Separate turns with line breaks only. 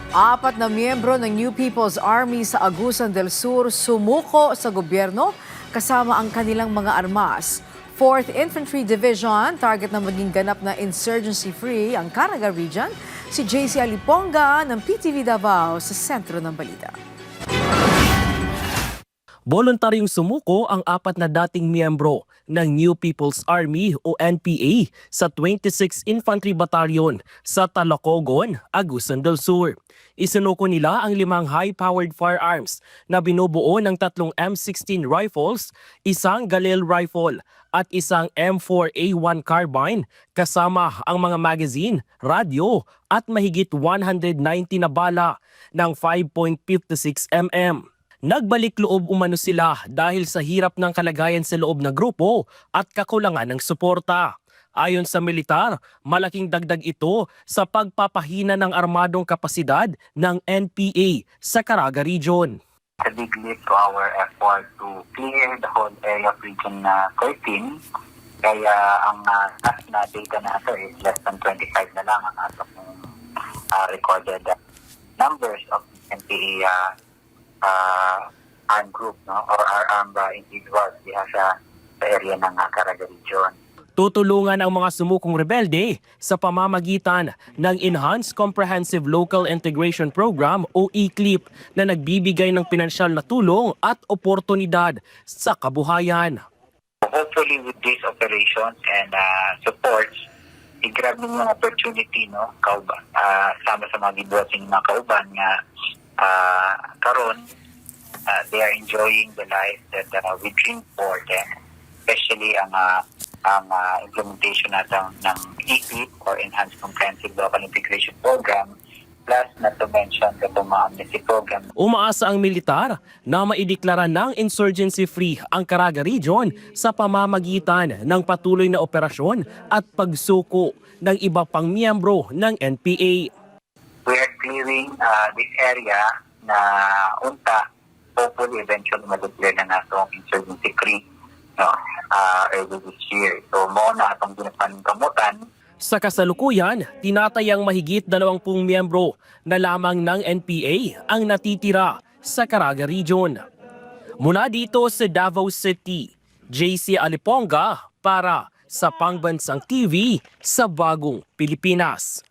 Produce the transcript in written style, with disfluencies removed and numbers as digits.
Apat na miyembro ng New People's Army sa Agusan del Sur sumuko sa gobyerno kasama ang kanilang mga armas. 4th Infantry Division, target na maging ganap na insurgency-free ang Caraga Region, si JC Aliponga ng PTV Davao sa sentro ng balita.
Voluntaryong sumuko ang apat na dating miyembro ng New People's Army o NPA sa 26th Infantry Battalion sa Talocogon, Agusan del Sur. Isinuko nila ang 5 high-powered firearms na binubuo ng 3 M16 rifles, isang Galil rifle at isang M4A1 carbine kasama ang mga magazine, radyo at mahigit 190 na bala ng 5.56 mm. Nagbalik loob umano sila dahil sa hirap ng kalagayan sa loob ng grupo at kakulangan ng suporta. Ayon sa militar, malaking dagdag ito sa pagpapahina ng armadong kapasidad ng NPA sa Caraga Region.
A big lift to our effort to clear the whole area of Region 13. Kaya ang last na data na ito is less than 25 na lang ang atong recorded numbers of NPA armed group, no, or our armed individuals diha sa area ng Caraga Region.
Tutulungan ang mga sumukong rebelde sa pamamagitan ng Enhanced Comprehensive Local Integration Program o ECLIP na nagbibigay ng pinansyal na tulong at oportunidad sa kabuhayan.
Hopefully with these operations and supports, i-grab ng mga opportunity, no, sama sa mga gibuhating mga kauban nga karon they are enjoying the life that we dream for them, especially ang implementation natin ng ECLIP or Enhanced Comprehensive Local Integration Program, plus not to mention the amnesty program.
Umaasa ang militar na maideklara ng insurgency-free ang Caraga Region sa pamamagitan ng patuloy na operasyon at pagsuko ng iba pang miyembro ng NPA.
We are clearing this area na unta, hopefully eventually ma-declare na natong insurgency-free, no, early this year. So, mo na atong ginapangamutan.
Sa kasalukuyan, tinatayang mahigit 20 miyembro na lamang ng NPA ang natitira sa Caraga Region. Mula dito sa Davao City, JC Aliponga para sa Pangbansang TV sa Bagong Pilipinas.